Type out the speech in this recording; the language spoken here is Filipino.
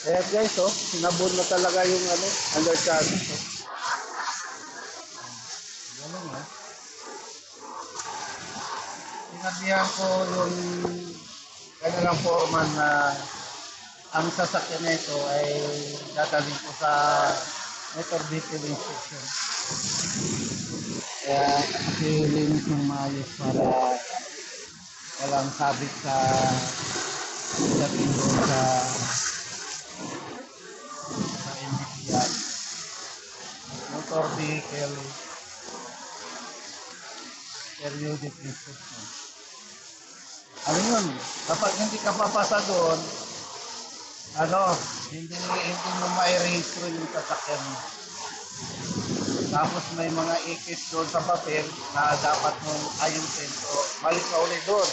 Kaya guys, oh, sinabon na talaga yung ano, undercharge. Oh. Ganun, oh. Sinabihan ko yung kanilang foreman na ang sasakyan nito ay dadalhin ko sa motor vehicle inspection. Kaya linis ng maayos para walang sabit sa dating doon sa MBTI. Motor vehicle periodic inspection. Ano yun? Kapag hindi ka papasa doon, hindi mo ma-rehistro yung sasakyan mo. Tapos may mga ikis doon sa papel na dapat mong ayusin. So, balik ka ulit doon.